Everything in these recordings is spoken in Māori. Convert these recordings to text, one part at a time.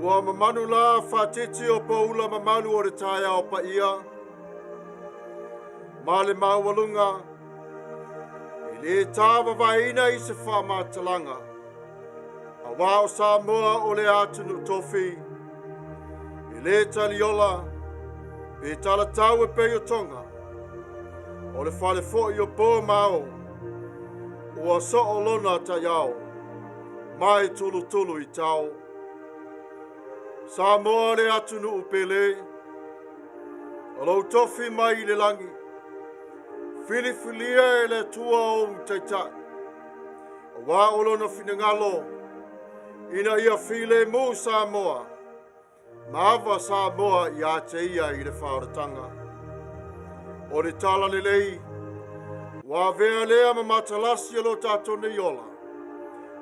Ua mamanu la whatiti o paula mamalu o retaya o Paia. Male maualunga. Ile tawa vaina i se whamatalanga. A wao Samoa o le atunu tofi. Ile taliola. E tala tau e peo tonga. O le Folafola i o po mao. Ua so o lona ta yao. Mai tulu tulu i tau. Samoa le atunu upele. O lau tofi mai le langi. Filifilia e le tua o taitai. O wā o lona finangalo. Ina ia file mu Samoa. Maava Samoa i a te ia i le whaoratanga. O le tala lelei. Wa Avea lea ma matalasi lo tatou nei ola.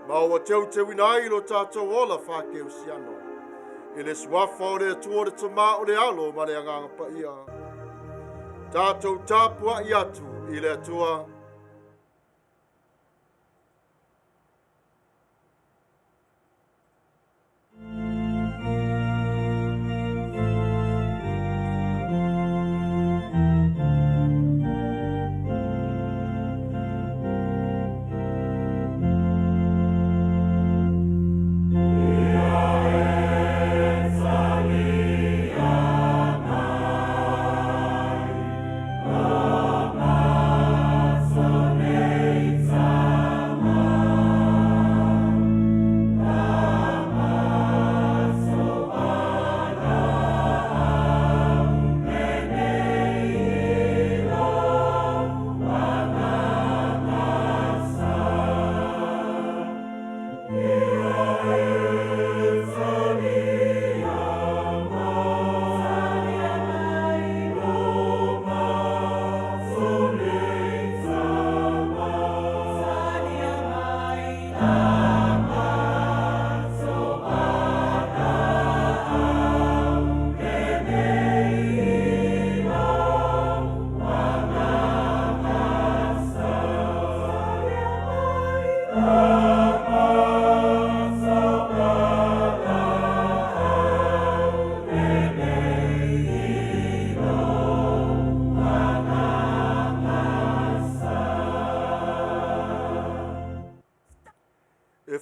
Ma o teu te winai lo tatou ola whake o siano. I le swafa o le atua o le tama o le alo ma le anganga Paia. Tatou Tapua'i atu i le atua.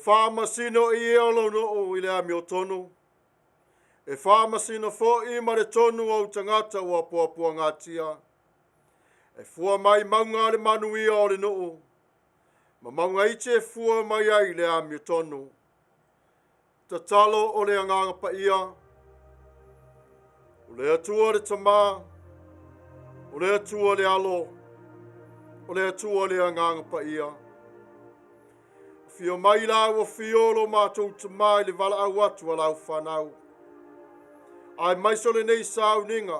Whamasino i eolono o i le ami o tonu. E whamasino fo i ma le tonu au tangata ua puapua ngatia. E fua mai maunga le Manuia o le noo. Ma maunga ite e fua mai ai le ami o tonu. Ta talo o le anganga Paia. O le atua le tama. O le atua le alo. O le atua le anganga Paia. Fio mai la o fiolo mātou te mai le wala au atu a lau whanau. Ai mai so le nei Sauniga.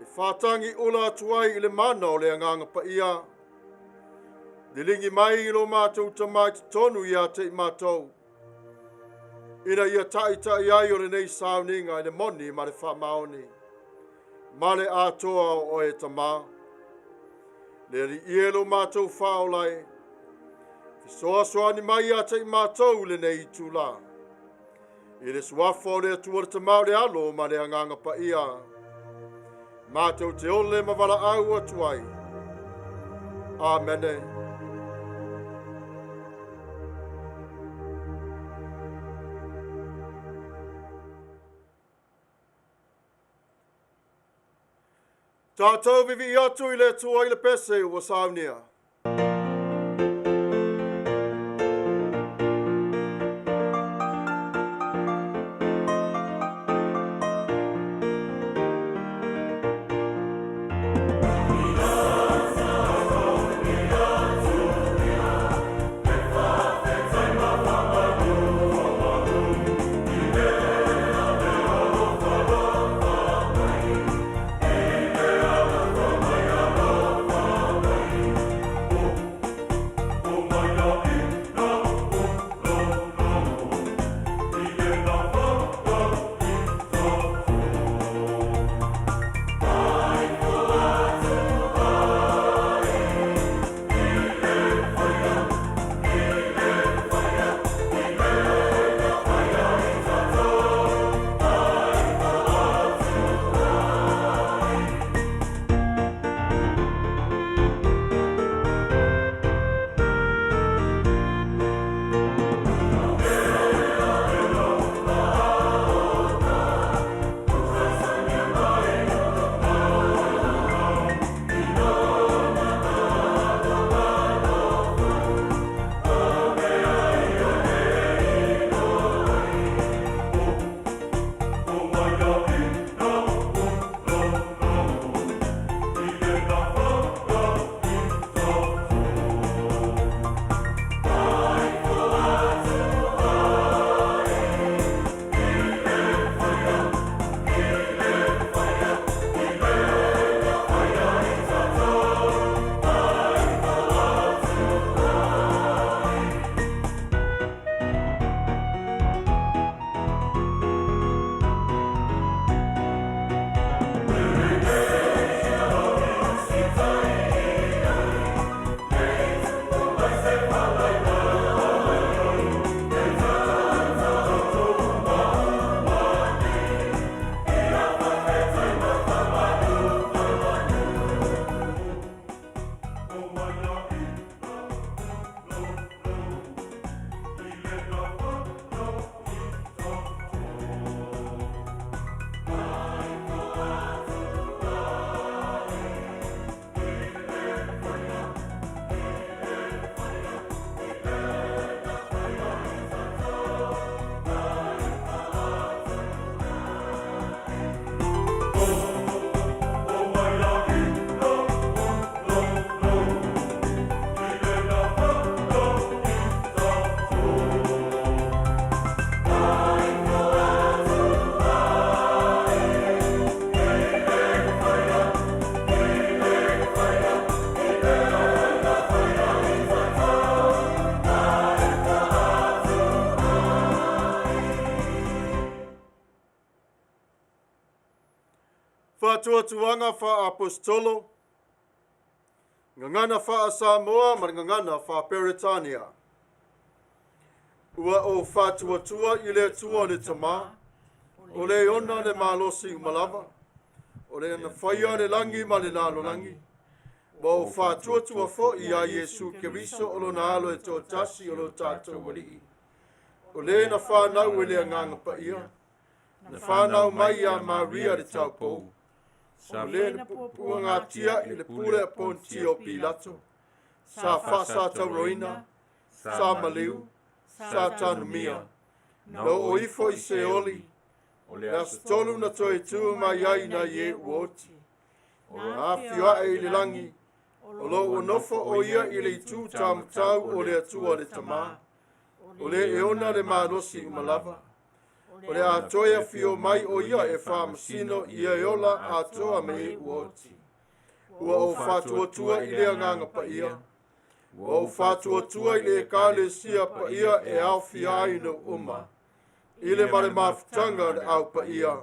E whātangi ula atu ai i le mana o le anganga Paia. Le lingi mai i lo mātou te mai te tonu i a te i mātou. Ina ia tai ai o le nei Sauniga i le moni ma le whamaoni. Ma le atoa o e tama. Le li ielo mātou whaolai. Soa ni mai ata i mātou le nei tula. I le suafo le atua le tamau le alo ma le anganga Paia. Mātou te ole ma wala au atuai. Amene. Tatou vivi atu i le atua i le pese ua Saunia. tuatuanga fa apostolo, ngangana fa Samoa, ngangana fa Peritania. Ua o fa tuatua ile tua le tama, o le ona le malosi umalava, o le na faia le langi ma le nalo langi. Bo fa tuatua fo ia Yesu Keriso o lo nalo e to tasi o lo tatou wali. O le na fa nau le nganga Paia, na fa nau Maia Maria le Tapua'i. Sa le na puanga tia i le pule Pontio Pilato. Sa fa sa tauroina, sa maliu, sa tanumia. No o ifo i se oli, o le asitolu na toi tu mai na ye uoti. O le awhia e le langi, o lo onofo o ia i le tu tamtau o le atua le tama. O le eona le malosi umalava. O le atoia fio mai o ia e whamasino ia e ola atoa me uoti. Ua o whatuatua i le anganga Paia. Ua o whatuatua i le kale sia Paia e au fiai no uma. I le mare mafutanga le au Paia.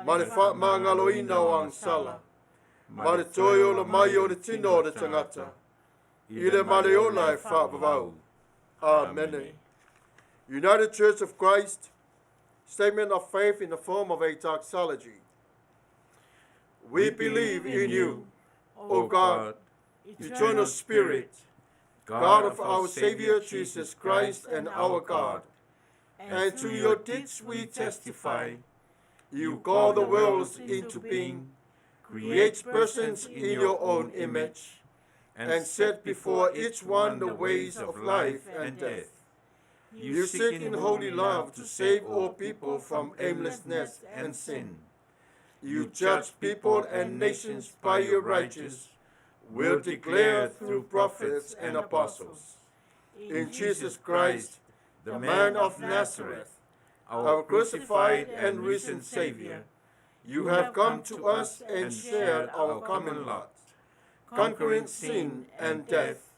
Mare wha mangaloina o angsala. Mare toio le mai o le tino o le tangata. I le mare ola e Tuavao. Amene. United Church of Christ, Statement of Faith in the form of a doxology. We believe in you, O God, eternal Spirit, God of our Savior Jesus Christ and our God. And to your deeds we testify. You call the worlds into being, create persons in your own image, and set before each one the ways of life and death. You seek in holy love to save all people from aimlessness and sin. You judge people and nations by your righteous will declare through prophets and apostles. In Jesus Christ, the man of Nazareth, our crucified and risen Savior, you have come to us and shared our common lot, conquering sin and death,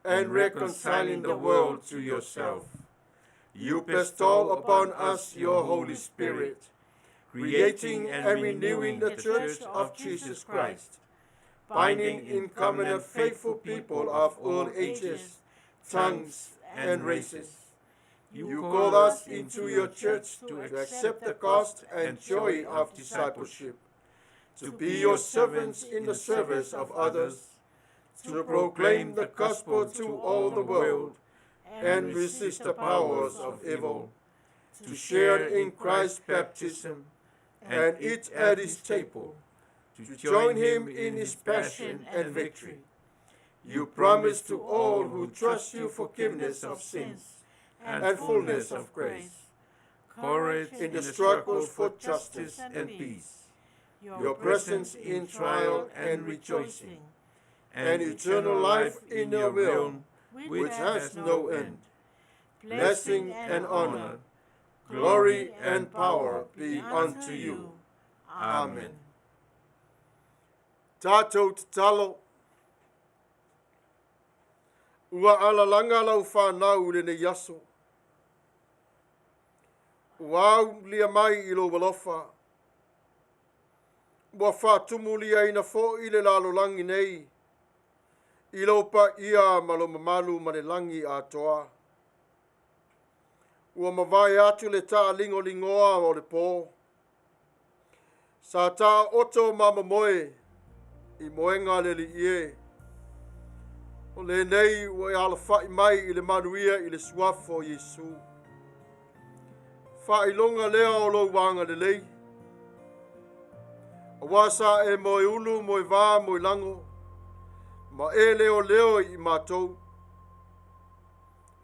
and reconciling the world to yourself. You bestow upon us your Holy Spirit, creating and renewing the Church of Jesus Christ, binding in covenant faithful people of all ages, tongues, and races. You call us into your church to accept the cost and joy of discipleship, to be your servants in the service of others, to proclaim the gospel to all the world, and resist the powers of evil, to share in Christ's baptism, and eat at his table, to join him in his passion and victory. You promise to all who trust you forgiveness of sins and fullness of grace, courage in the struggles for justice and peace, your presence in trial and rejoicing, and eternal life in your realm, which has no end. Blessing and honor, glory and power be unto you. Amen. Tatou tatalo, ua alalanga lau whanau Lenei yaso. Ua au lia mai I lo walofa. Ua whatumu lia ina fo I le lalolangi nei. I lo pa ia malo mamalu ma le langi atoa. Ua mawai atu le taa lingo lingoa o le po. Sa taa oto mama moe I moenga le li ie. O Lenei ua I ala fai mai I le Manuia I le suafo Yesu. Fai longa lea o lo wanga le lei. Awasa e moe ulu, moe vā, moe lango. Ma e leo leo I mātou.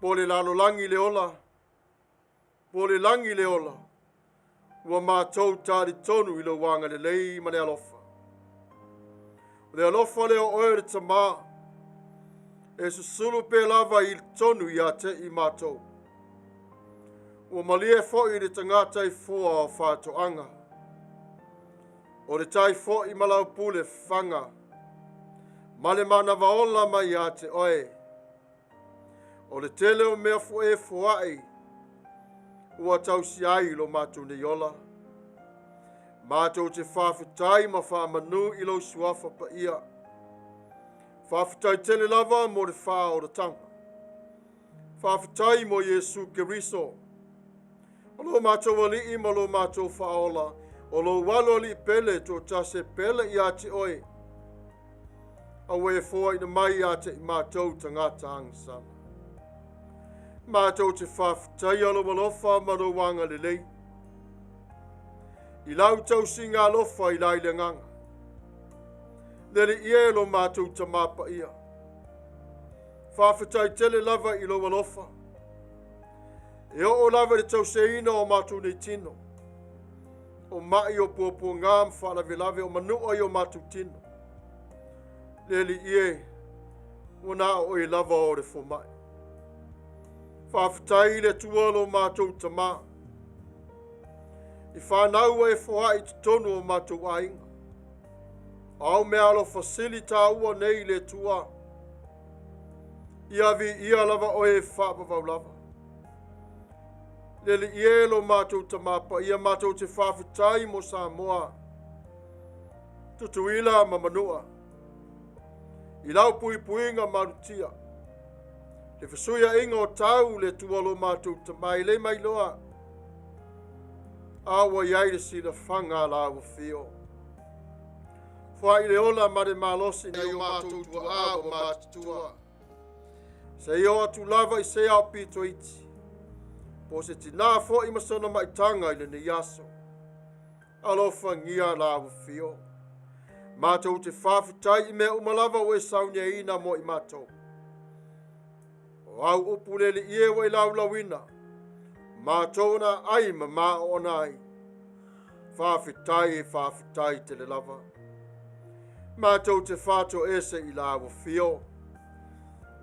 Po le lalolangi le ola. Po le langi le ola. Ua mātou tāri tonu I lo wanga le lei ma le alofa. Le alofa leo oe le tamā. E susulu pe lava I tonu I te I mātou. Ua malie fo I le tangata I fua o whātoanga. O le tai fo I malau pule whanga. Male mana vaola mai a te oe. O le tele o mea fu e fuai. Ua tausi ai lo matu ne yola. Mātou te whawhitai ma whamanu I lau suafa paia. Whawhitai tele lava mo le wha o tanga. Whawhitai mo Yesu Keriso. O lo mātou wali ma lo mātou whaola. O lo walo li pele to tase pele I ati oi. Awe e fua ina mai ate I mātou tangata angsana. Mātou te whawhitai alo malofa ma lo wanga lelei. I lau tau singa alofa I lai lenganga. Lele ie lo mātou tamapa ia. Whawhitai tele lava I lo alofa. E o lava le tau seina o mātou nei tino. O mai o puapua ngam whalavelave o manua I o mātou tino. Lele ie, wana o I lava o le fomai. Whawhitai le tualo mātou tamapa. I whanau e whai te tonu o mātou ainga. Au mea alo fasilita ua nei le tua. Ia vi ia lava o e whapavau lava. Lele ielo mātou tamapa ia mātou te whawhitai mo Samoa. Tutuila ma manua. I lau pui puinga marutia. Le whasuia inga o tau le tualo mātou tamai le mai loa. Awa iai le sila whanga la wa whio. Whai le ola ma le malosi na I o mātou Tuavao mātua. Se I o atu lava I se au pito iti. Po se tina fo I masana mai tanga I le ne yaso. Alofa ngia la wa whio. Mātou te whawhitai I mea umalava o e saunia ina mo I mātou. O au upulele ie wa I lau lawina. Mātou na ai ma o nai. Whawhitai te le lava. Mātou te whātou ese I la wa whio.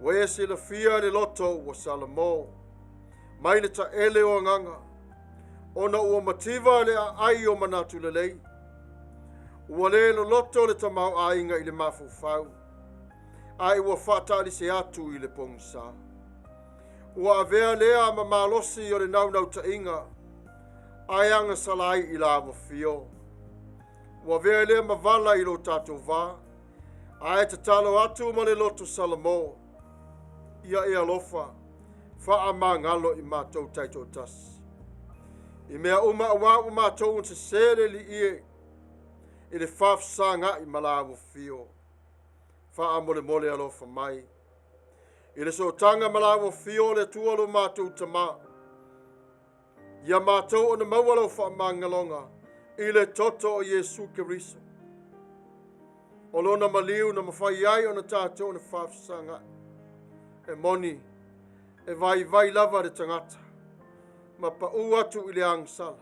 Wese le fia le loto wa salamo. Mai le ta ele o nganga. Ona ua mativa le ai o manatu le lei. Ua le lo loto le tamau ainga I le mafufau. Ai ua whatali se atu I le pongsa. Ua Avea lea ma malosi o le nau ta inga. Ai anga salai I la wa whio. Ua Avea lea ma vala I lo Tatou va. Ai te talo atu ma le loto salamo. Ia e alofa. Wha mangalo I mātou taito tas. I mea uma awa o mātou se sere li ie. I le whafsanga I malawa whio. Wha mole alofa mai. I le sotanga malawa whio le tualo mātou tama. Ia mātou o na maualo wha mangalonga. I le toto o Yesu Keriso. O lona maliu na mawhai ai o na tātou na whafsanga. E moni. E vai lava le tangata. Ma pa atu I le angsala.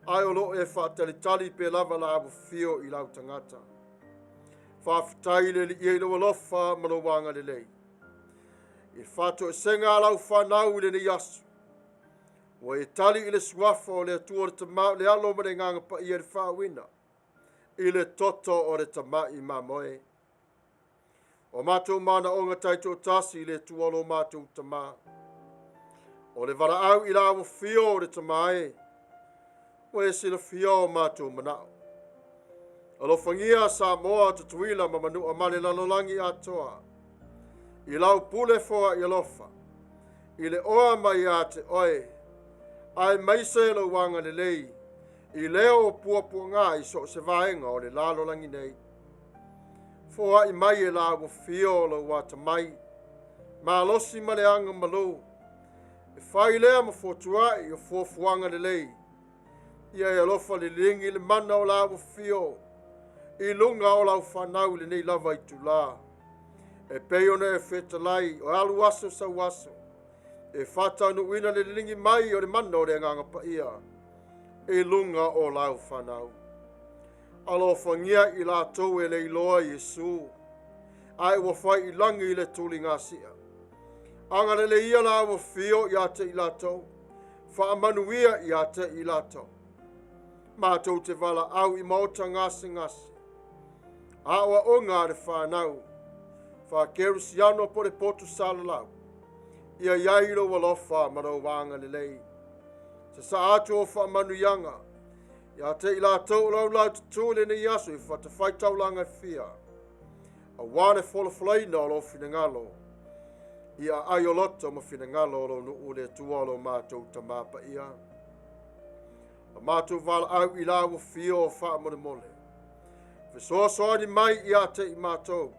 Ai o lo e whaatalitali pe lava la awa whio I lau tangata. Whawhitai le li ie lo alofa malowanga le lei. I whato e senga lau whanau le ne yasu. Wa e tali I le suafa o le atua le tamau le alo ma le nganga pa I le whawina. I le toto o le tamai mamoe. O mātou mana o ngā taito tasi I le tualo mātou tama. O le vara au I la awa whio o le tamae. Wa e sila whio o mātou manao. Alofangia Samoa tutuila ma manua ma le lalolangi atoa. I lau pule foa I alofa. I le oa mai a te oe. Ai maise lo wanga le lei. I leo o puapua ngā I so se vaenga o le lalolangi nei. Foa I mai e la wa whio lo wata mai. Ma losi ma le anga malo. E whai lea ma fotuai o fuafuanga le lei. Ia e alofa le lingi le mana o la wa whio. I lunga o lau whanau le nei lava I tula. E peiona e whetalai o alu aso sa waso. E whata no wina le lingi mai o le mana o le nganga paia. E lunga o lau whanau. Alo whangia I la tau e le iloa Yesu. Ai wa whai I langi I le tuli ngasia. Anga le ia la wa whio I ate I la tau. Wha Manuia I ate I la tau. Mātou te wala au I maota ngasi. Awa o ngā re whanau. Wha kerusiano po le potu salalau. Ia iairo walofa maro wanga le lei. Sa atu o wha manuyanga. Ia te I lātou lau tutu Lenei aso I whatafaitau langa fia. A wane Folafola o lo finangalo. Ia ai o loto ma finangalo o lo nuu le tua lo mātou Taumafai. A mātou vala au I la wo fio o wha mole mole. Fesoa ni mai ia te I mātou.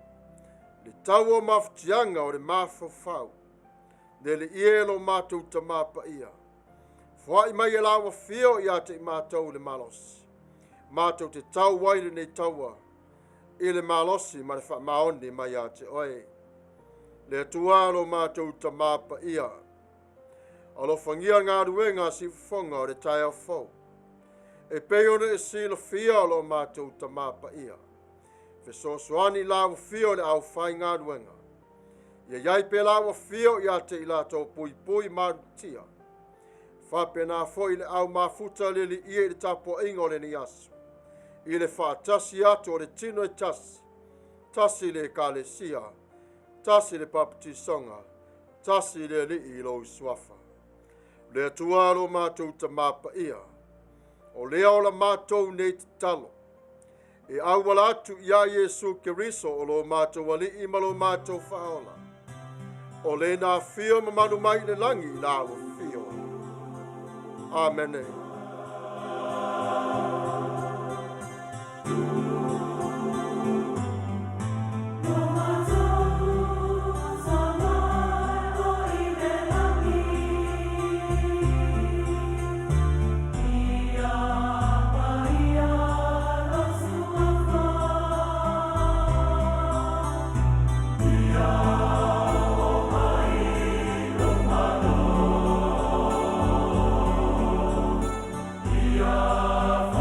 Le tau o mafutianga o le mafau. Ne le ielo mātou Taumafai. Fwai mai e lawa fio ia te I mātou le malos. Mātou te tau waile nei taua. I le malosi ma le wha maoni mai ia te oe. Le tualo mātou Taumafai. Alo whangia ngā ruenga si whonga o le tai au fau. E peona e silo fia lo mātou Taumafai. Fesosoani lawa fio le au whai ngā ruenga. Ia iai pe lawa fio ia te I lato pui marutia. Whapena fo I le au Mafuta le li ie le Tapua'i o le ni asu. I le whaatasi atu o le tino e tasi. Tasi le kalesia. Tasi le papatisonga. Tasi le li I lo swafa. Le tualo mātou Taumafai. O lea o la mātou nei te talo. E au wala atu ia Yesu Keriso o lo mātou wali I malo mātou whaola. O le nā fio ma manu mai le langi I la o fio. Amene. Yeah.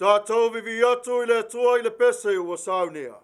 Tatou vivi atu i le atua i le pese ua Sauniga.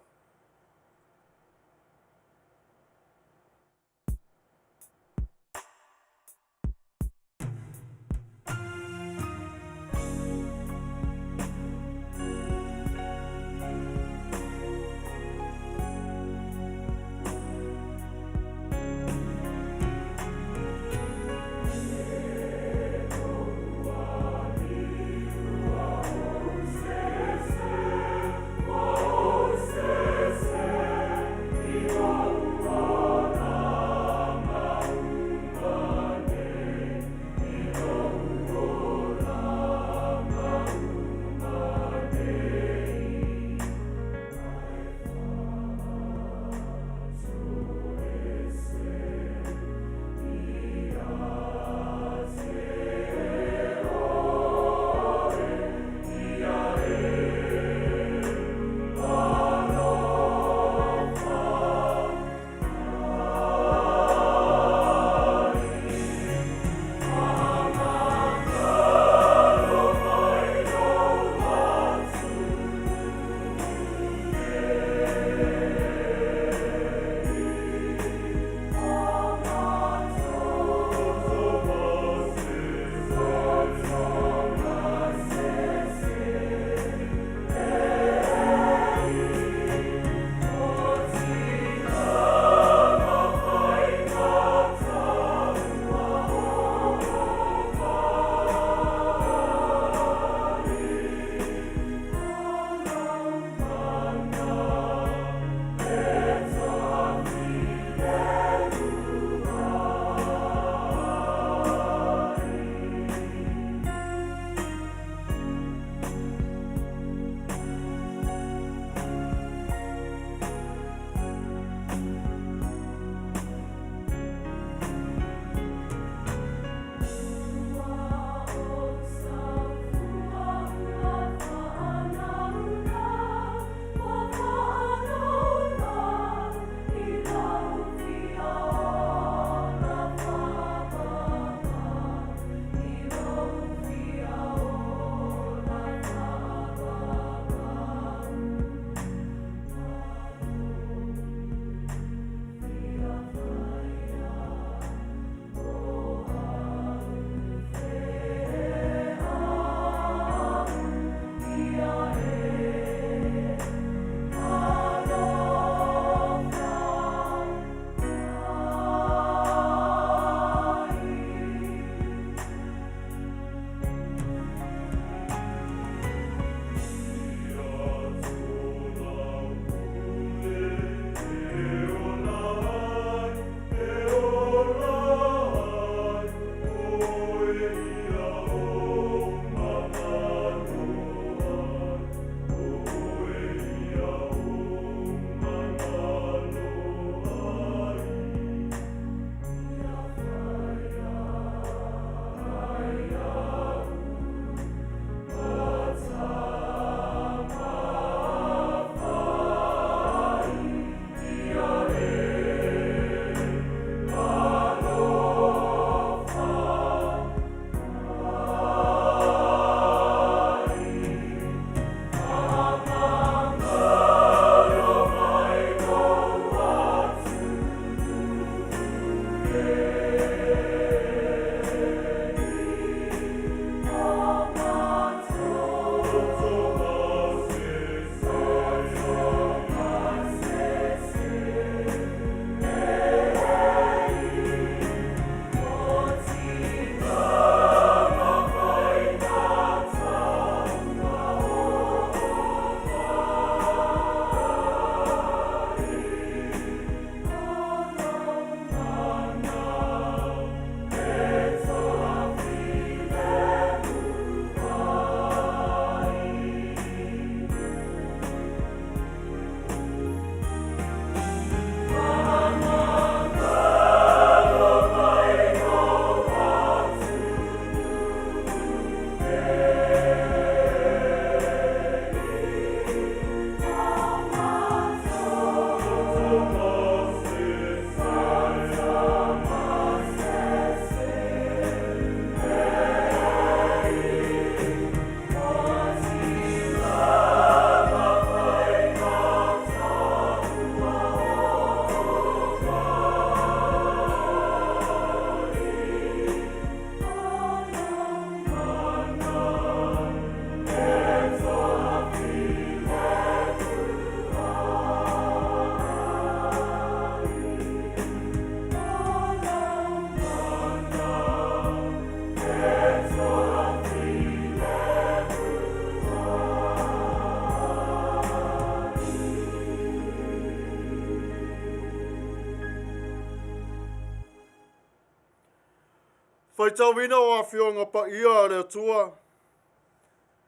FAITAU a whionga Paia le Atua.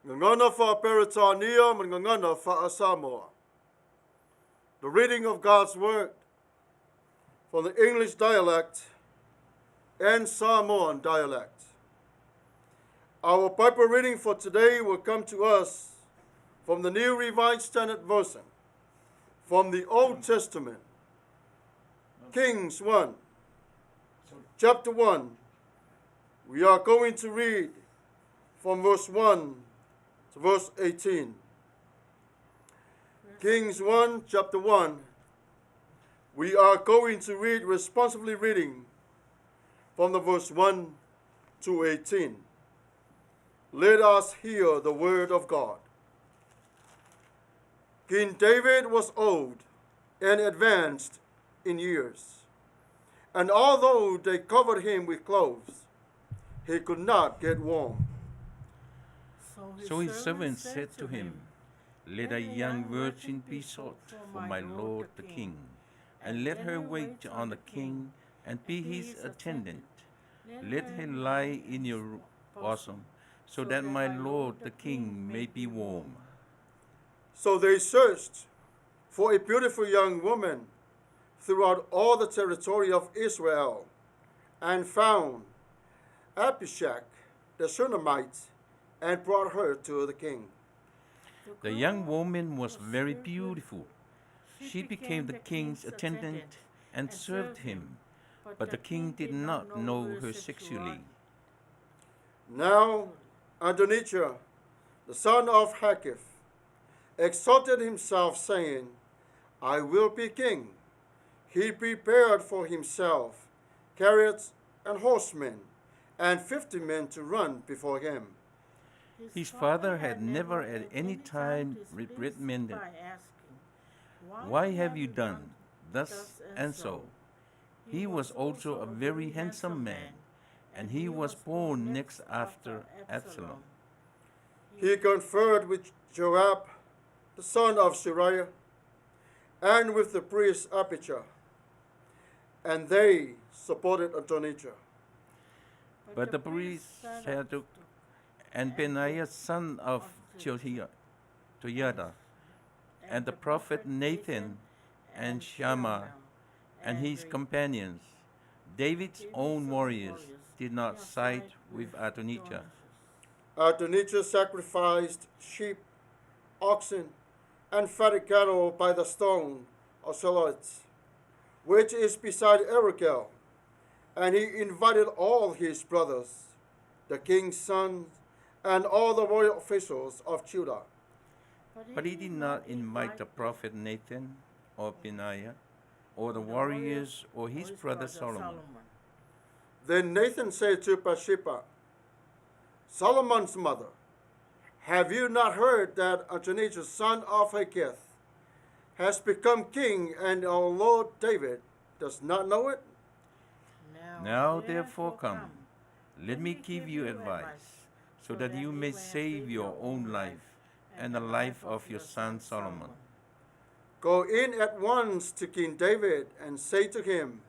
Ngangana Peritania, Ngangana Samoa. The reading of God's Word from the English dialect and Samoan dialect. Our Bible reading for today will come to us from the New Revised Standard Version, from the Old Testament, Kings 1, chapter 1. We are going to read from verse 1 to verse 18. Kings 1, chapter 1. We are going to read, responsibly reading from the verse 1 to 18. Let us hear the word of God. King David was old and advanced in years, and although they covered him with clothes, he could not get warm. So his servants said to him, "Let a young virgin be sought for my lord the king, and let her wait on the king and be his attendant. Let her lie in your bosom, so that my lord the king may be warm." So they searched for a beautiful young woman throughout all the territory of Israel, and found Abishag the Shunammite, and brought her to the king. The young woman was very beautiful. She became the king's attendant and served him, but the king did not know her sexually. Now Adonijah, the son of Haggith, exalted himself, saying, "I will be king." He prepared for himself chariots and horsemen, and 50 men to run before him. His father had never at any time reprimanded, "Why have you done thus and so?" He was also a very handsome man, and he was born next after Absalom. He conferred with Joab, the son of Zeruiah, and with the priest Abijah, and they supported Adonijah. But the priest Zadok and Benaiah son of Jehoiada, and the prophet Nathan and Shammah and his companions, David's own warriors, did not side with Adonijah. Adonijah sacrificed sheep, oxen, and fatted cattle by the stone of Selot, which is beside Erogel, and he invited all his brothers, the king's sons, and all the royal officials of Judah. But he did not invite the prophet Nathan or Benaiah or the warriors or his brother Solomon. Then Nathan said to Bathsheba, Solomon's mother, "Have you not heard that Adonijah, son of Haggith, has become king, and our Lord David does not know it?" Now therefore come, let me give you advice, so that you may save your own life and the life of your son Solomon. Go in at once to King David and say to him,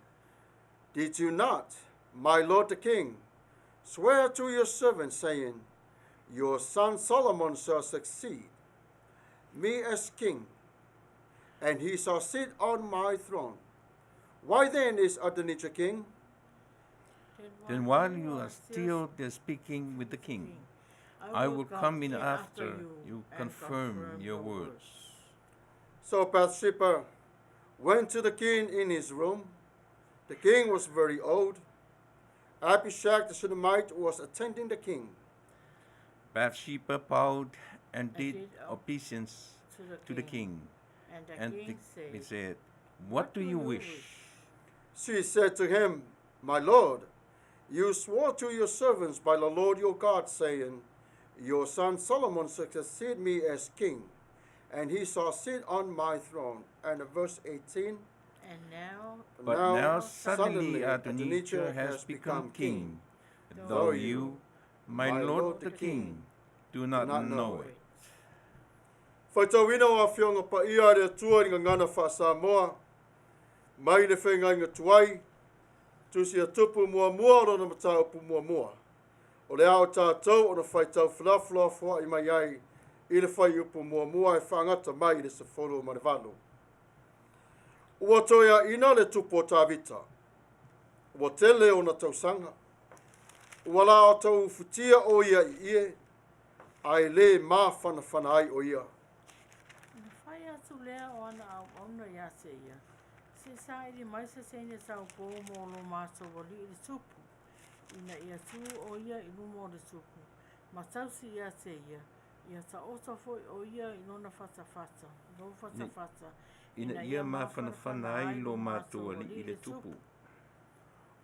"Did you not, my lord the king, swear to your servant, saying, 'Your son Solomon shall succeed me as king, and he shall sit on my throne'? Why then is Adonijah king?" Then while you are still there speaking with the king, I will come in after you confirm your words. So Bathsheba went to the king in his room. The king was very old. Abishag the Shunammite was attending the king. Bathsheba bowed and did obeisance to the king, and he said, "What do you wish?" She said to him, "My lord, you swore to your servants by the Lord your God, saying, 'Your son Solomon shall succeed me as king, and he shall sit on my throne.'" And verse 18. But now suddenly Adonijah has become king, though you, my lord the king, do not know it. Faitauina o whionga Paia le Atua i ngangana Samoa, mai le whenga inga tuai, Tusi a tupu mua o lona mataupu mua. O le ao Tatou o na FAITAU Folafola foa I mai ai I le whai upu mua e whaangata mai I le sefolo ma le valo. Ua toia ina le tupu o tāwita. Ua tele o na tausanga. Ua la o tau futia o ia I ie. Ai le ma whana ai o ia. Whai atu lea o ana au auna ia se ia. Se sa ili mai se seine sau po mo lo maso wali I tupu. Ina ia tu o ia I lumo le tupu. Ma tausi ia se ia. Ia ta ota foi o ia I lona fata. Lo fata. Ina ia ma whana ai lo mātua I le tupu.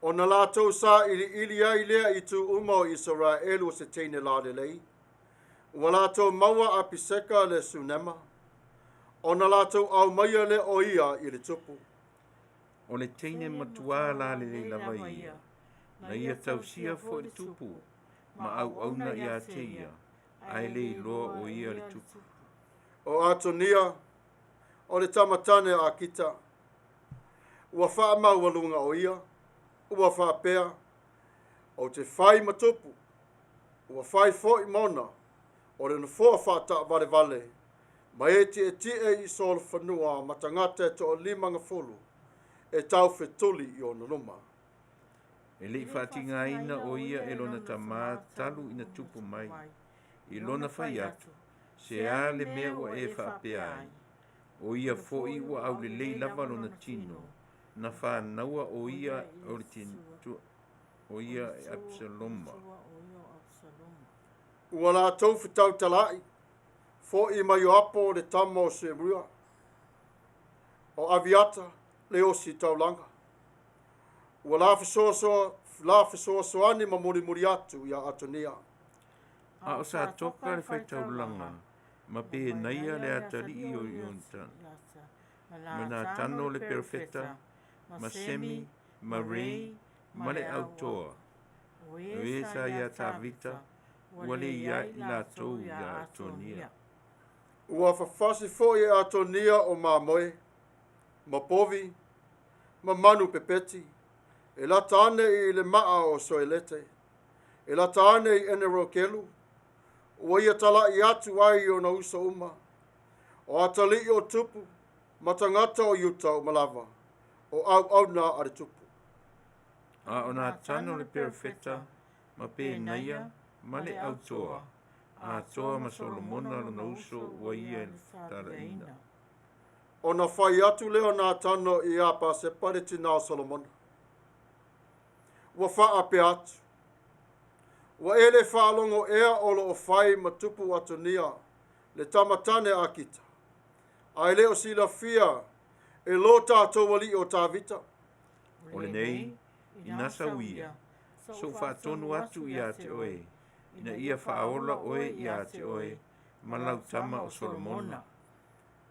O na lātou sa ili ai lea I tu uma o Israelu se teine la Lenei. Ua lātou maua a piseka le sunema. O na lātou au maia le o ia I le tupu. O le teine matua la le lava ia. Na ia tausia fo le tupu. Ma au na ia te ia. Ai le loa o ia le tupu. O Atonia, o le tamatane a kita. Ua wha maualunga o ia. Ua wha pea. O te whai matupu. Ua whai fo I mona. O le nufua whata vale. Ma e I sol whanua matangate to o 5 e tau whetuli I ona luma. E le whatinga ina o ia e lona tamā talu ina tupu mai. I lona whai atu. Se a le mea ua e whapea ai. O ia fo'i ua au le lei lava lona tino. Na whanaua o ia o le tino. O ia e Absaloma. Ua la tau whetau talai. Fo'i mai o apo le tamo o Samuelu. O aviata le osi taulanga. Ua la whesoasoani ma muri atu ia Atonia. A o sa toka le FAITAU langa. Ma pe naia le atari I o yontan. Ma nā tano le perfeta. Ma semi, ma rei, ma le AUTU. O e sa ia tāwita. Ua le ia I lātou ia Atonia. Ua Faasifo I Atonia o mamoe. Ma povi. Ma manu pepeti. E la taane I le maa o soelete. E la taane I enero kelu. Ua ia tala I atu ai o na usa uma. O atali o tupu. Matangata o yuta o malava. O au na are tupu. A o nā tano le perfeta. Ma pe naia. Ma le AUTU. A toa ma Solomona lona uso ua ia le taraina. O na whai atu leo nā tano I a pasepa le tina o Solomona. Ua wha ape atu. Ua ele whaalongo ea olo o whai matupu Atonia le tamatane a kita. Ai leo sila fia e lo tātou wali o tāwita. O Lenei, I nasa uia. So whaatonu atu I a te oe. Ina ia whaola oe I a te oe. Malau tama o Solomona.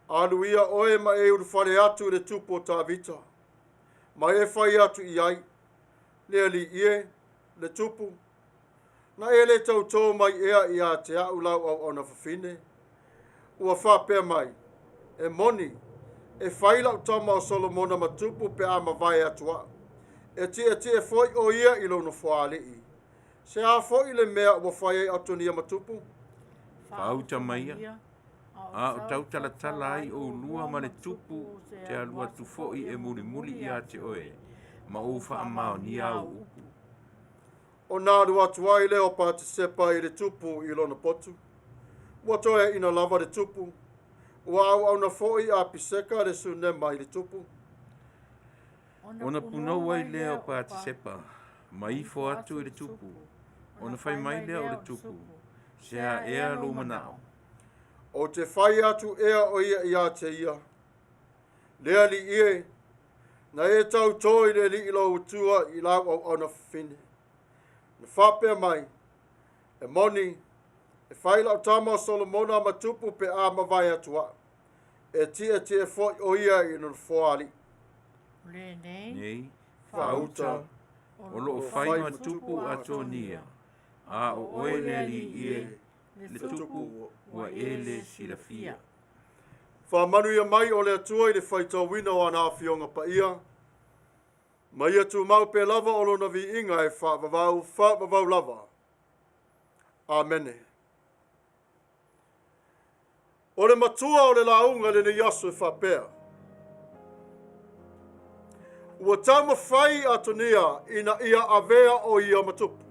Alu ia oe ma e uru whare atu le tupu o tāwita. Ma e whai atu I ai. Le li ie, le tupu. Na e le tau tō mai ea I a te au lau au ona whawhine. Ua whapea mai. E moni. E whaila utama o Solomona matupu pe a mawai atua. E tie foi o ia I lono whaali. Se a foi le mea ua whai Atonia matupu. Whauta Maia. A o tau talatala ai o lua ma le tupu te alua tu fo'i e muli I a te oe. Ma o wha amao ni au upu. O nāru atu ai leo Pātisepa I le tupu I lona potu. Ua toea ina lava le tupu. Ua au na fo'i a piseka le sunema I le tupu. Ona punou ai leo Pātisepa. Ma ifo atu I le tupu. Ona whai mai leo o le tupu. Se a ea lo manao. O te whai atu ea o ia I a te ia. Lea li ie. Na e tau toi le li ilo utua I lau au ona whine. Na whapea mai. E moni. E whaila o tama o Solomona matupu pe a mawai atua. E tie foi o ia I no whaali. Lenei. Nei. Whauta. O loo whai matupu Atonia. A o oe le li ie. Le tupu ua ele silafia. Manuia mai o le atua I le FAITAU wina o ana awhionga Paia. Maia tu mau pe lava o lona vi inga e whaavavau lava. Amene. O le matua o le launga le nei aso e whapea. Ua Taumafai Atonia ina ia Avea o ia matupu.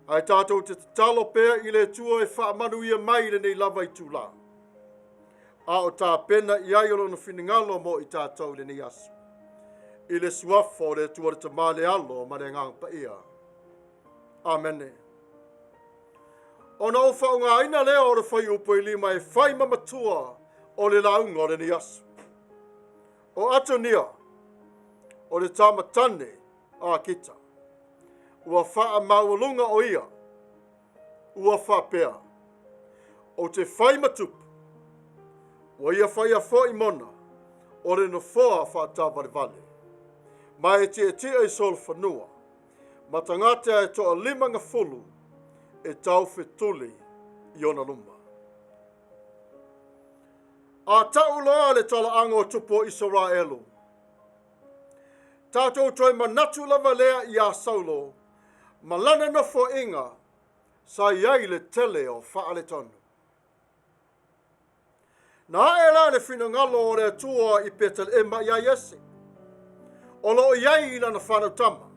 Ai tātou te talo pea i le tua e Manuia mai le nei lava i tūla. A o tā pena i ai o lona whingalo mo i tātou le nei aso. I le suafo le tua le tamale alo ma le ngang Paia. Amene. O na o whaunga ina lea o le whai upo i lima e whai mamatua o le launga o le nei aso. O Atonia, o le tamatane a kita. Ua wha maulunga o ia. Ua wha pea. O te whai matupu. Ua ia whai a fo i mona. O le no foa wha tāpare vale. Mai e te e sol whanua. Ma tangata e toa 50 e tau whetuli i ona luma. A tau loa le tala ango tupo Israelu. Tatou toi manatu lava lea i a saulo. Ma lana na fo inga. Sa iai le tele o whaale tonu. Na e la le whinangalo o le tua i petal e ma ia yese. O lo iai ina na whanau tama.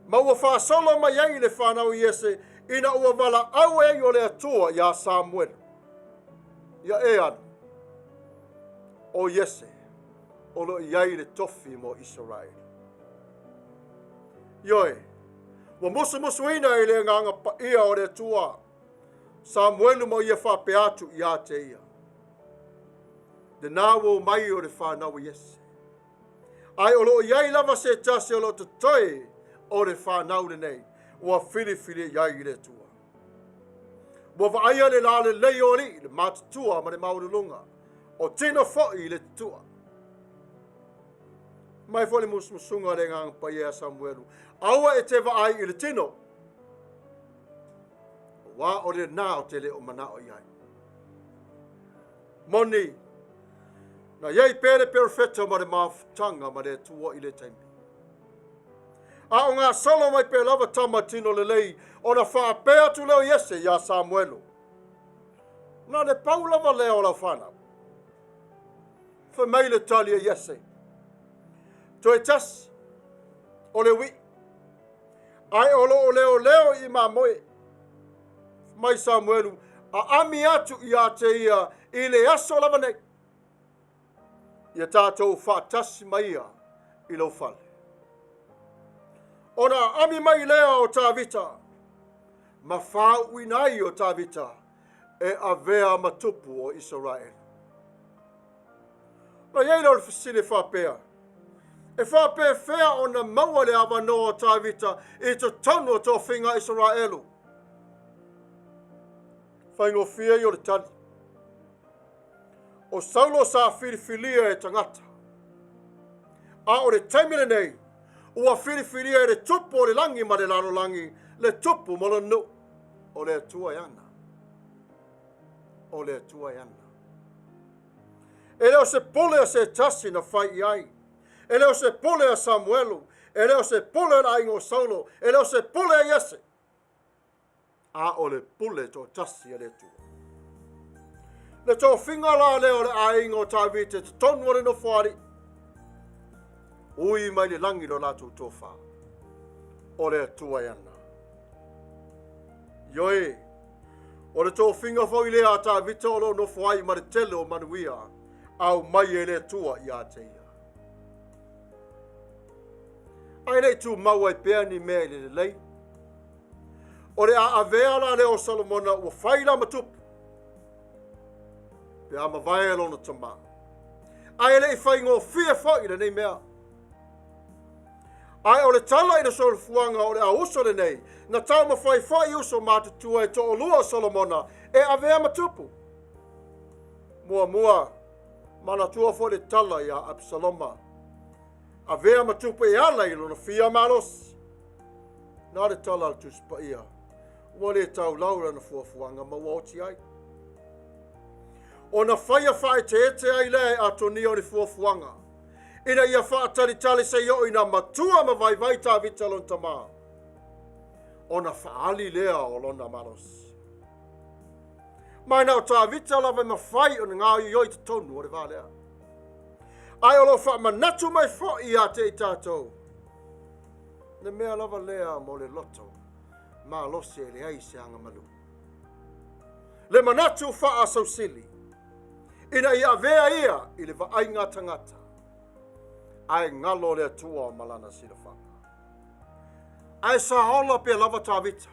Ma ua whaasolo ma iai le whanau yese. Ina ua wala au e o le tua i a Samuelu. Ia e anu. O yese. O lo iai le tofi mo Israel. Ioe. Wa musu ina i le nganga Paia o le tua. Samuelu mo ia whape atu i a te ia. De nāwo mai o le whanau yese. Ai o lo iai lava se tase o lo te toi o le whanau Lenei. Ua whiri iai i le tua. Mo vaia le la le lei o li, le matatua ma le maurulunga. O tino fo'i le tua. Mai fo le musmusunga le ngang Paia Samuelu. Aua e te vaai i le tino. Wa o le nā o te le o mana o iai. Moni. Na iai pere perfecta ma le mafutanga ma le tua i le taimi. A o ngā solo mai pe lava tama tino le lei o na whaapea tu leo yese ia Samuelu. Na le pau lava leo la whana. Whamei le talia yese. Toi tas o le wi. Ai o leo i ma moe. Mai Samuelu a ami atu i a te ia i le aso lava nei. Ia tātou whaatasi mai ia i lo whale. Ona ami mai lea o tā vita. Ma whau inai o tā vita. E Avea ma tupu o Israel. Na iei lor fasile whapea. E whapea whea o na maua le awano o tā vita. I to tonu o tō whinga Israelu. Whaingo whia i o le tani. O saulo sa whiriwhilia e tangata. A o le taimile nei. Ua whiriwhiria e le tupu o le langi ma le laro langi. Le tupu mo le nu. O le atua iana. O le atua iana. E leo se pole a se tasi na whai i ai. E leo se pole a Samuelu. E leo se pole a ingo saulo. E leo se pole a yese. A o le pole to tasi a le tua. Le tō whinga la leo le a ingo tā vite. Te tonu ore no whari. Ui mai le langi lo lātou tōwha. O le atua iana. Ioe. O le tō whinga whoi lea tā vita o lo no whai ma le tele o Manuia. Au mai e le atua i a te ia. Ai nei tū maua i pēr ni mea le lei. O le a Avea la leo Salomona ua whai la matupu. Pe ama vai e lona tama. Ai le i whai ngō whia whai le nei mea. Ai o le tala i na sol fuanga o le a uso le nei. Na Taumafai whai uso mātutua e to o lua Solomona. E Avea matupu. Mua. MANATU fo le tala i a Absaloma. Avea matupu e ala i lona fia malos. Nā le tala al TUSI Paia. Ua le tau laura na fuafuanga ma wauti ai. ona faia whaetete ai le Atonia o ni fuafuanga. Ina ia whaatalitali se yo ina matua ma vai ta vita lon tama. Ona whaali lea o lona malos. Mai nao ta vita lava ma whai o ngā ioi te tonu o re vālea. Ai olo wha manatu mai fo i a te i tātou. Ne mea lava lea mo le loto. Ma losi e le ai se anga malu. Le manatu wha a sausili. Ina i Avea ia i le vaainga tangata. Ai ngalo le atua o malana silafanga. Ai sa hola pe lava tawita.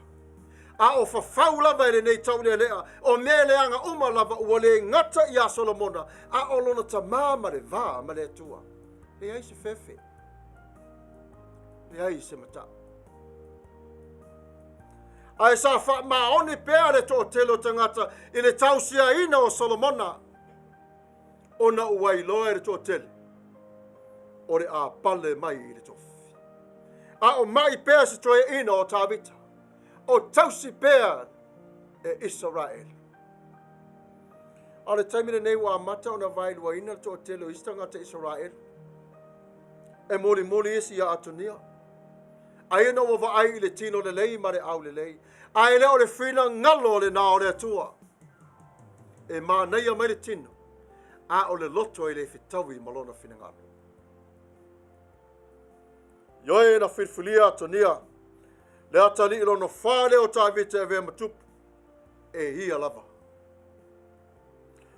A o whawhau lava e nei tau lea. O me leanga uma lava ua le ngata i a Solomona. A o lona ta ma le vā ma le atua. Le ai se fefe. Le ai se mata. Ai sa wha maoni pea le to telo tangata i le tausia ina o Solomona. Ona uai loa le to tele. O le a pale mai i le tofi. A o mai pea se toe ina o tawita. O tausi pea e Israel. A le taimine nei wa mata o na vailua ina to tele o istangata Israel. E moli isi a Atonia. A ina o vaai i le tino le lei ma le au le lei. A ele o le whina ngalo le na o le atua. E ma nei a mai le tino. A o le loto i le fitawi malona whina ngalo. Yoe na whirwhilia Atonia. Le atali ilo no whare o tāwite e vea matupu. E hia lava.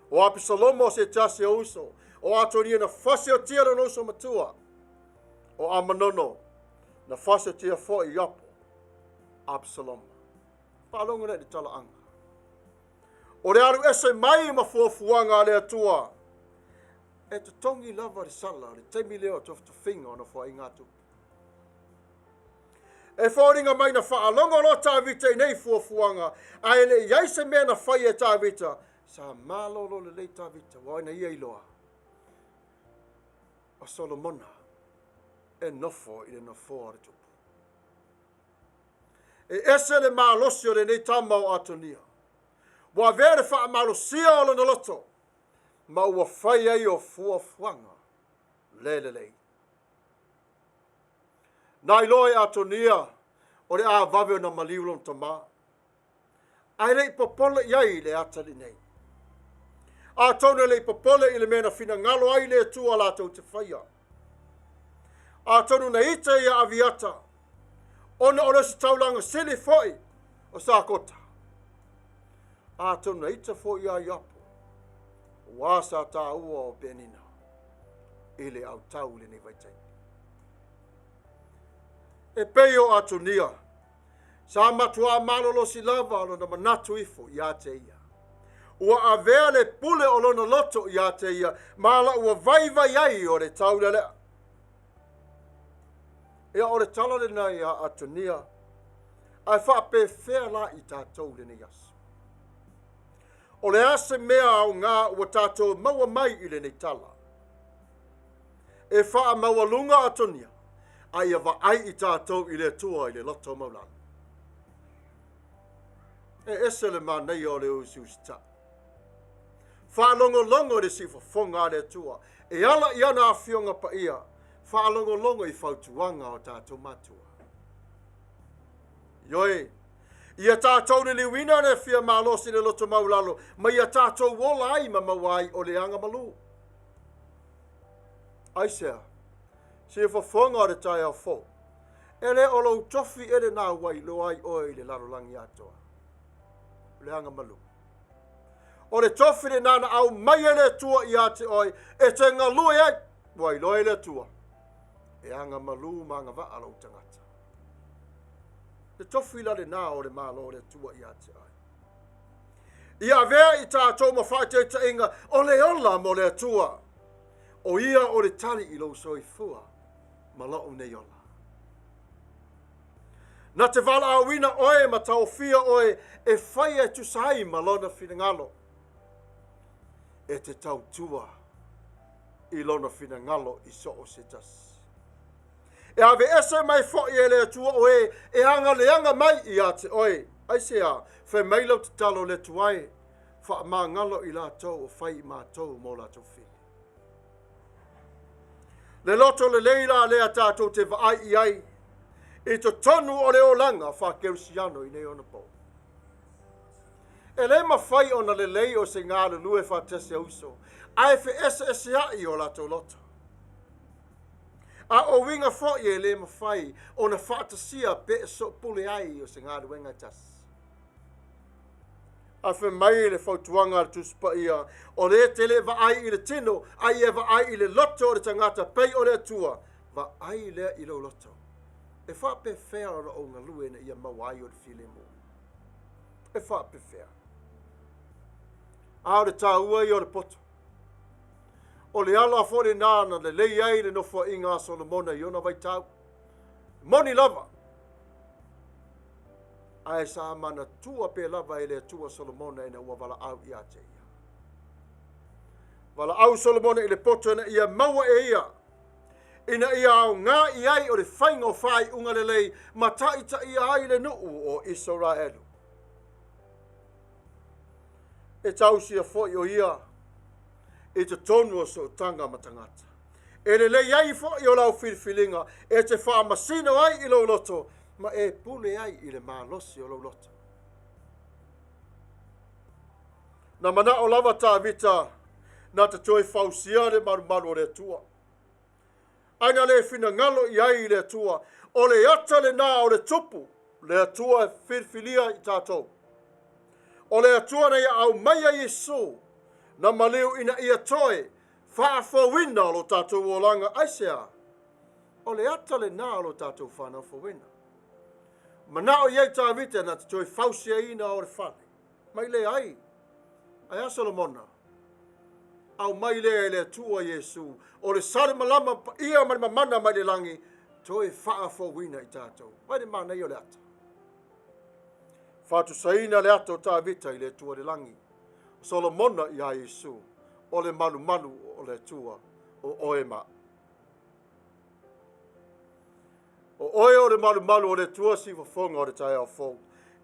O Abisalomo se tase o uso. O Atonia na whase o tia no uso matua. O Amanono na whase o tia fo i apo. Abisalomo. Palongo ne di tala anga. O le aru ese mai ma fuafuanga le atua. E te tongi lava ri sala. Le teimi leo tofu whinga o na fo i ngatu. E whaoringa mai na whaalonga lo tāwita i nei fuafuanga. A ele iai se mea na whai e tāwita. Sa mālolo le lei tāwita. Waina ia iloa. O Solomona. E nofo i le nofo are tupu. E ese le mālosi o le nei tama o Atonia. Wa vere wha mālosia o le loto. Ma ua whai ai o fuafuanga. Lelelei. Nai loe Atonia, o le a vave o na maliulon tama. Ai le ipopole iai le atali nei. A tone le ipopole i le mena fina ngalo ai le tua la tau te whaia. A tonu na ite ia aviata. Ona o si taulanga sili foi o sa kota. A tonu na ite foi ia iapo. Wasa ta ua o benina. Ile au tau le nei vaitai. E peo Atonia. Sa matua malolo si lava o na manatu ifo ia te ia. Ua Avea le pule o lona loto ia te ia. Mala ua vaiva iai o le tau le lea. Ia o le tala le nai a Atonia. Ai wha pe whea la i tātou le ne yasu. O le ase mea au ngā ua tātou maua mai i le ne tala. E wha maua lunga Atonia. Ai ava ai i tātou i le tua i le loto maulana. E ese le manei o le usiusita. Whaalongo le si whafonga le tua. E ala i ana a whionga Paia. Whaalongo i whautuanga o tātou matua. Yoe, ia tātou le liwina ne whia malosi le loto maulalo. Ma ia tātou wola ai ma mawai o le anga malu. Aisea. Se whafonga o le tai au fo. E le o lau tofi e le nā wai lo ai oi le larolangi atoa. Le anga malu. O le tofi le nana au mai e le tua i ate oi. E te ngalue ai. Wai lo e le tua. E anga malu ma anga wa alo tangata. Le tofi la le nā o le malo o le tua i ate oi. Ia Avea i tātou mawhai te inga. O le ola mo le tua. O ia o le tali i lo soi fua. Malau nei ola. Na te wala awina oe ma taofia oe e whai e tusai malona whingalo. E te tau tua i lona whingalo i so o setas. E ave ese mai fo i ele tua oe e anga leanga mai i ate oe. Ai sea, whai mailau te talo le tuai. whaamangalo I lātou o whai mātou mō lātou whini. Le loto le leila lea tātou te vaai I ai, I to tonu o le olanga whakerusiano I nei ona po. E le mawhai o na le lei o se ngā lue whatese uso, ai fe ese ai o lātou loto. A o winga fo e le mawhai o na whatasia pe so pule ai o se ngā luenga tas. A fe mai le fautuanga TUSI Paia o le te le vaai I le tino, ai e vaai I le loto o le tangata pei o le atua, vaai le I lo loto. E wha pe whea o ngā lue na ia mawai o le file mo. E wha pe whea. A o le tāua I o le poto. O le ala fore nāna le lei ai le nofo I ngā Solomona I ona FAITAU. Moni lava. Ai sa mana tua pe lava I le tua Solomona ina ua wala au I ate ia. Wala au Solomona I le poto ina ia maua e ia. Ina ia au ngā I ai o le whainga o whai unga le lei mataita ia ai le nuu o Israelu. E tausia foi o ia e te tonu o so tanga matangata. E le lei ai foi o lau whiriwhilinga e te whaamasino ai I lo loto ma e pule ai I le mālosi o lo loto. Na mana o lava tā vita na te toi whausia le maru o le tua. Aina le whina ngalo I ai le tua o le ata le nā o le tupu le atua whiriwhilia I tātou. O le atua na ia au Maia Yesu na maleu ina ia toe whaafowina lo tātou o langa aisea. O le ata le nā lo tātou whanafowina. Mana o iei tā vite na te toi whausia ina o le whane. Mai le ai. Ai a Solomona. Au mai le atua Yesu. O le sare malama ia mani mamana mai le langi. Toi whaafowina I tātou. Mai le mana I o le ata. Fatu saina le ato tā vita I le tua le langi. Solomona I a Yesu. O le malu o le tua o oema. O oe o le malu o le tua si wafonga o le tae au fau.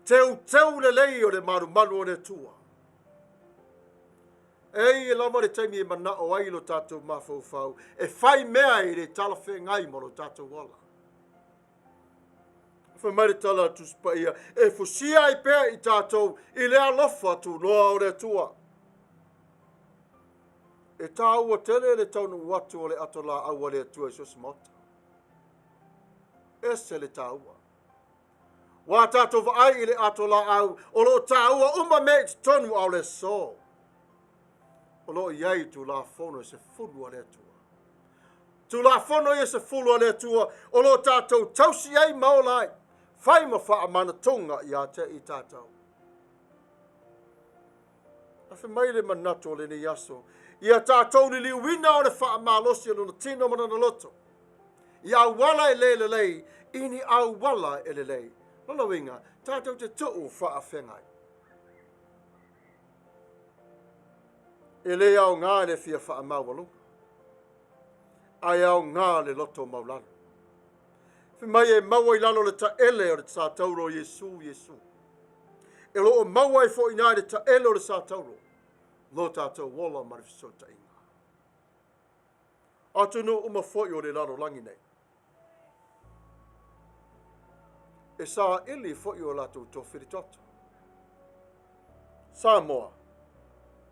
Teu le lei o le malu o le tua. Ei e lama le taimi e mana o ai lo tātou mafau fau. E whai mea I le talafe ngai mo lo tātou wala. Fa mai tala TUSI Paia e fusia I pea I tātou I le alofa tu noa o le tua. E tā ua tele le taunu watu o le ato la aua le tua I sosimota. Ese le tā ua. Wa tātou vaai I le ato la au o lo tā ua uma me I tonu au le so. O lo iai tu la fono se fulu a le tua. Tu la fono I se fulu a le tua o lo tātou tausi ai maolai. Whai ma wha manatunga I a te I tātou. A whi mai le manatu o le ni aso. I a tātou ni liuina o le wha malosi o luna tino mana na loto. I au wala e le lei, ini au wala e le lei. Lolo winga, tātou te tuu wha a whengai. E le au ngā le fia wha a mawalunga. Ai au ngā le loto maulana. Whi mai e maua I lalo le ta ele o le ta tauro Yesu. E lo o maua I fo ina le ta ele o le sa tauro. Lo tātou wola marifiso ta inga. Atu no uma fo I o le lalo langi nei. E sa ili fo I o lato to whiritoto. Sa moa.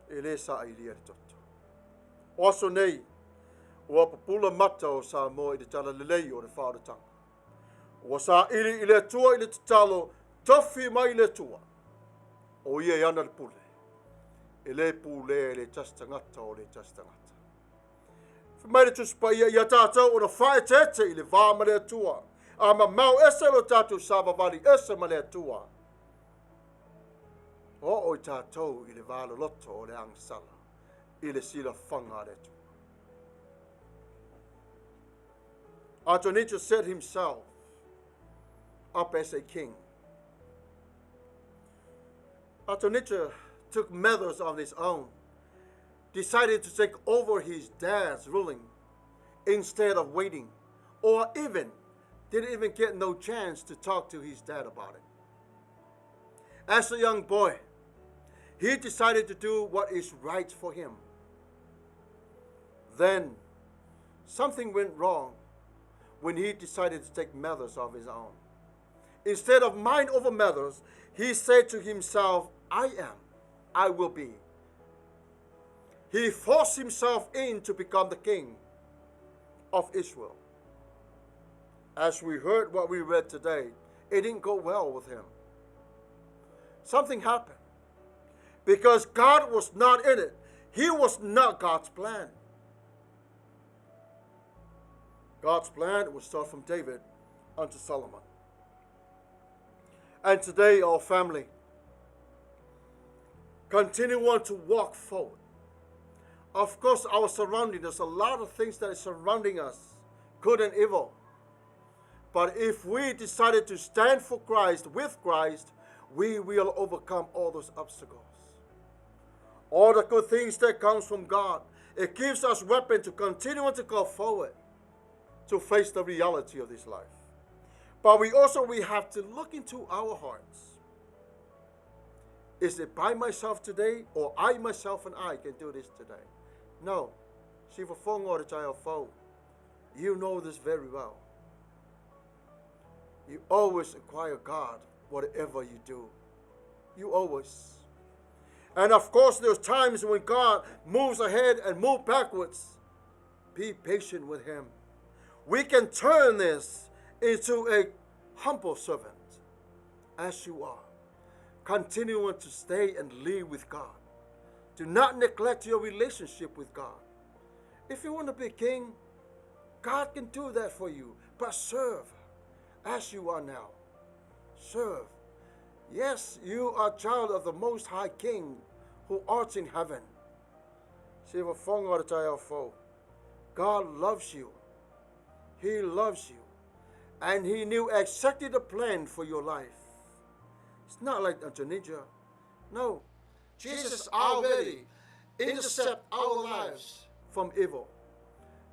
E le sa ili ari toto. O aso nei. O apapula mata o sa moa I le tala lelei o le whaaratanga. O sa ili I le tua I le tatalo tofi mai le tua. O ia I ana le pule. E le pule e le tastangata o le tastangata. Mai le TUSI Paia I a tātou o na whae tete I le vāma le tua. A ma mau ese lo tātou sāvavali ese ma le tua. O I tātou I le vālo loto o le angsala. I le sila whanga le tua. Adonijah set himself up as a king. Adonijah took measures of his own, decided to take over his dad's ruling instead of waiting, or didn't even get no chance to talk to his dad about it. As a young boy, he decided to do what is right for him. Then something went wrong when he decided to take matters of his own. Instead of mind over matters, he said to himself, I am, I will be. He forced himself in to become the king of Israel. As we heard what we read today, it didn't go well with him. Something happened because God was not in it. He was not God's plan. God's plan was start from David unto Solomon. And today, our family, continue on to walk forward. Of course, our surrounding, there's a lot of things that are surrounding us, good and evil. But if we decided to stand for Christ, with Christ, we will overcome all those obstacles. All the good things that comes from God, it gives us weapon to continue on to go forward, to face the reality of this life. But we have to look into our hearts. Is it by myself today, or I, myself, and I can do this today? No. You know this very well. You always inquire God, whatever you do. You always. And of course, there's times when God moves ahead and moves backwards. Be patient with him. We can turn this into a humble servant, as you are. Continue to stay and live with God. Do not neglect your relationship with God. If you want to be king, God can do that for you. But serve as you are now. Serve. Yes, you are a child of the Most High King who art in heaven. God loves you. He loves you. And he knew exactly the plan for your life. It's not like Adonijah. No. Jesus already intercept our lives from evil.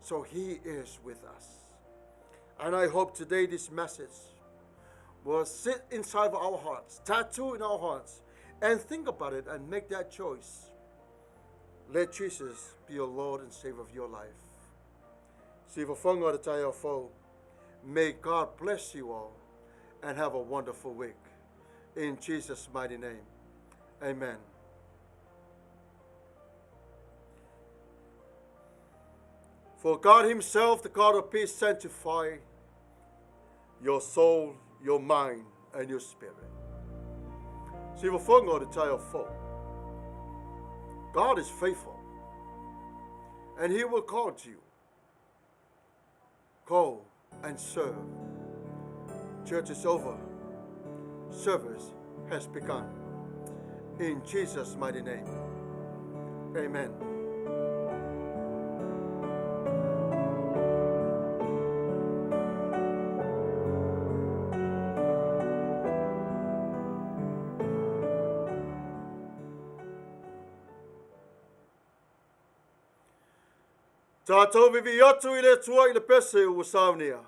So he is with us. And I hope today this message will sit inside of our hearts, tattoo in our hearts, and think about it and make that choice. Let Jesus be your Lord and Savior of your life. May God bless you all and have a wonderful week. In Jesus' mighty name, amen. For God himself, the God of peace, sanctify your soul, your mind, and your spirit. God is faithful, and he will call you. Go and serve. Church is over. Service has begun. In Jesus' mighty name, amen. Tatou vivi atu I le tua I le pese o Saunia.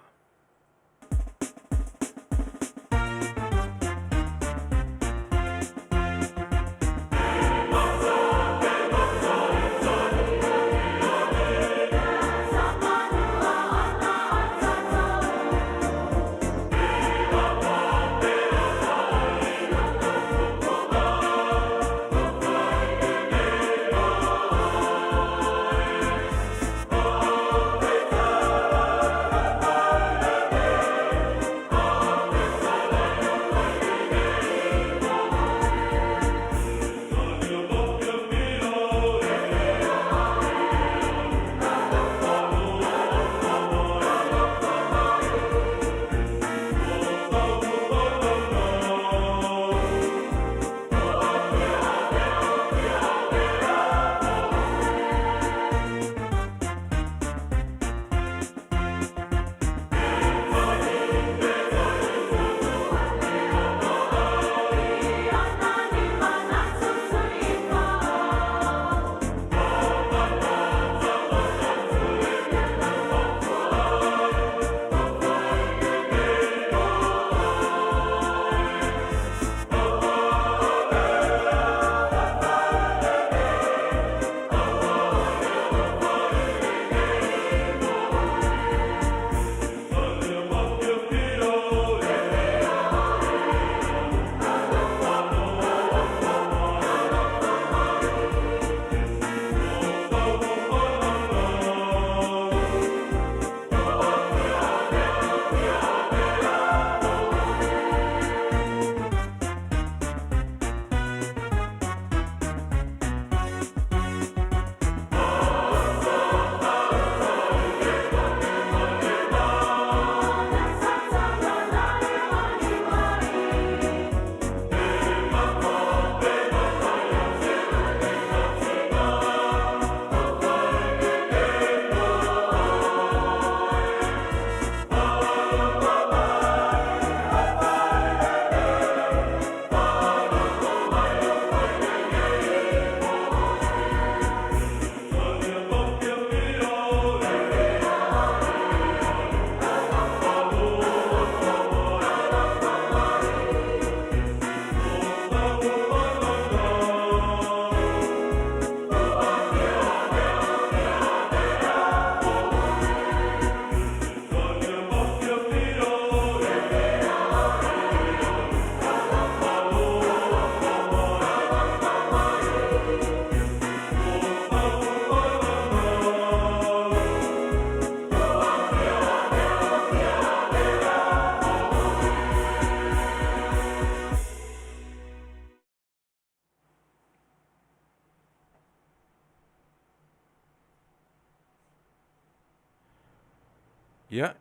Ia,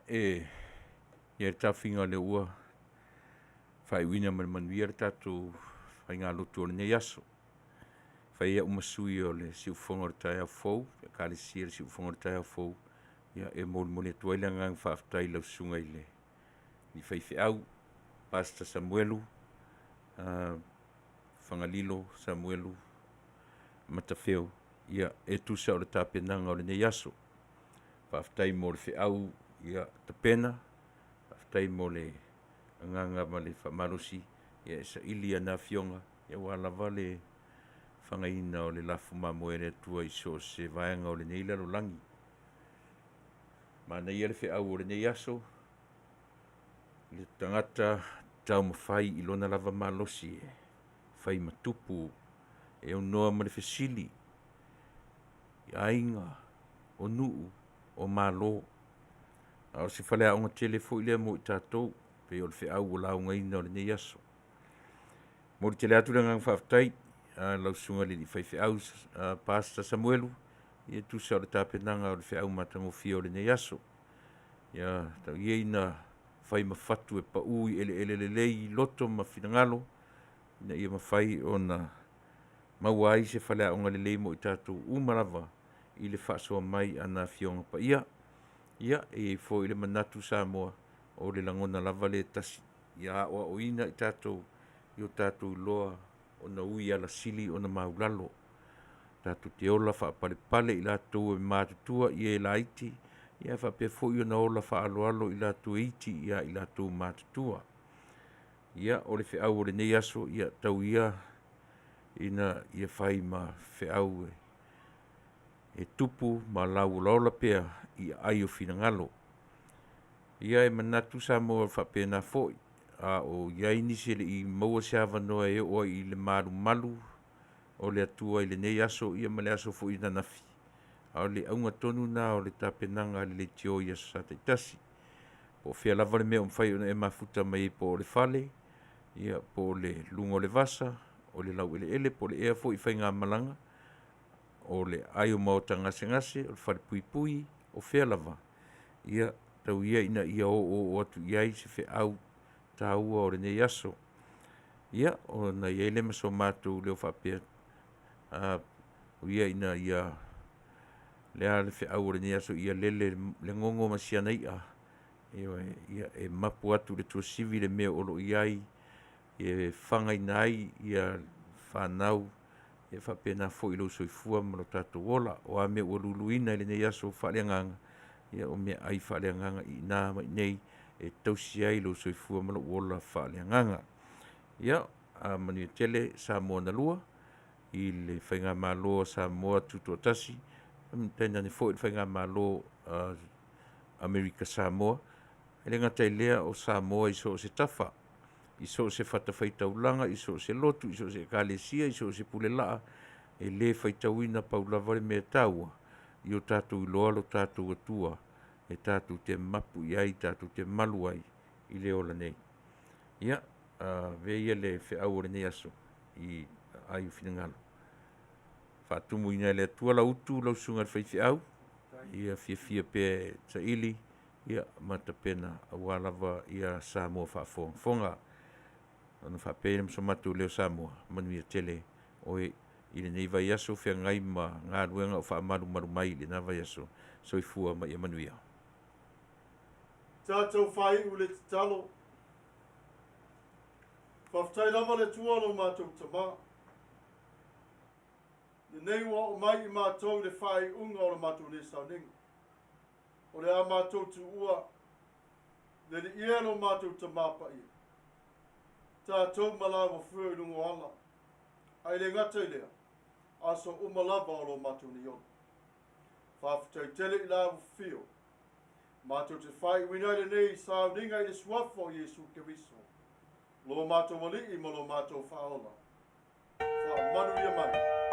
ia tawhinga le ua. Whai wina manuia tatou whainga lotu o Lenei aso. Whai ia umasui o le siufonga o le tai au fou, ka le sia le siufonga o le tai au fou. Ia mole Atua le ngang whaafitai lau sunga i le. Ni FAITAU, Pastor Samuelu, Fagalilo, Samuelu, Matafeo. Ia TUSI o le tapenanga o Lenei aso. Whaafitai mo le whiau, ia tapena. Whaafitai mo le nganga ma le whamarosi. Ia sa ili ana fionga. Ia walawa le whangaina o le lafu mamoere Atua i so se vaenga o Lenei lalo langi. Mana ia le whiau o Lenei aso. Le Tagata Taumafai i lona lava malosi whai matupu e unoa ma le fesili. I ainga o nuu o malo. O se whale aonga tele fo ilea mo i Tatou pe o le whiau o launga ina o Lenei aso. Mo le tele atu le ngang whaafitai lau sunga li whaiwhiau Pastor Samuelu ia TUSI o le tapenanga o le whiau matangofia o Lenei aso. Ia tau ia ina whai mawhatu e pa ui ele loto ma finangalo ina ia mawhai o na mauai se whale aonga lelei mo i Tatou umarawa i le whaasoa mai ana fionga Paia. Ia fo i le MANATU Samoa o le langona lava le tasi. Ia o ina i Tatou i o Tatou loa o na ui ala sili o na maulalo. Tatou te ola whaapale i latou e mātutua i e laiti. Ia whapea fo i o na ola whaaloalo i latou iti ia i latou mātutua. Ia o le whiau o Lenei aso ia tau ia ina ia whai ma whiau e tupu ma lau laola pea i ai o finangalo. Ia e MANATU Samoa whapea na foi. O ia inisi le i maua se avanoa e oa i le malu o le Atua i Lenei aso ia ma le aso fo i nanafi. O le aunga tonu na o le tapenanga le tio ia sa taitasi. Po fea lava le mea umwhai o na e Mafuta mai po le fale. Ia po le lungo le vasa. O le lau ele po le ea fo i whainga malanga. O le aio maota ngase o le whare pui o fea lava. Ia tau ia ina ia o atu iai se whiau taua o Lenei aso. Ia o na ia le maso mātou leo whapea. Ia ina ia lea le whiau o Lenei aso ia le ngongo masiana ia. Ia e mapu atu le tuasivi le mea olo iai. Ia whangai nai ia whanau. Ia whapea na fo ilo soifua malo tatou ola. O a mea ua luluina i Lenei aso whaaleanganga. Ia o mea ai whaaleanganga i nā mai nei. E tausi ai lo soifua malo ola whaaleanganga. Ia a Manuia tele Samoa na lua. I le whainga malo Samoa tutua tasi. Tēnā ne fo i le whainga malo Amerika Samoa. Ele ngatai lea o Samoa i so se tafa. I so se FAITAU langa, i so se lotu, i so se kalesia, i so se pulelaa. E le FAITAUina paulava le mea taua. I o Tatou i loa lo Tatou Atua. E Tatou te mapu iai, Tatou te malu ai. I le ola nei. Ia, veia le whiau o Lenei aso. I ai finangalo. Whaatumu ina le Atua la AUTU, lau sunga le whaiwhiau. Ia fia pe ta ili. Ia matapena awalava ia Samoa whaafonga. Ana whapea mso matu leo Samoa. Manuia tele oe i Lenei vai aso whea ngai ma ngā ruenga o whaamaru maru mai le nā vai aso. Soifua ma ia Manuia. Tatou whai ule te talo. Whaftai lava le tualo mātou tamā. Lenei wa o mai I mātou le whai unga o le mātou le Sauniga. O le a mātou tu ua. Le le ielo mātou tamā Paia. Tatou malawa furu lungo ala. Ai le ngata I lea. Aso umalava o lo mātou ni ona. Whaftai tele I lawa fio. Mātou te whai wina Lenei Sauniga I le suafo Yesu Keriso. Lo mātou wali I mo lo mātou whaola. Wha Manuia mai.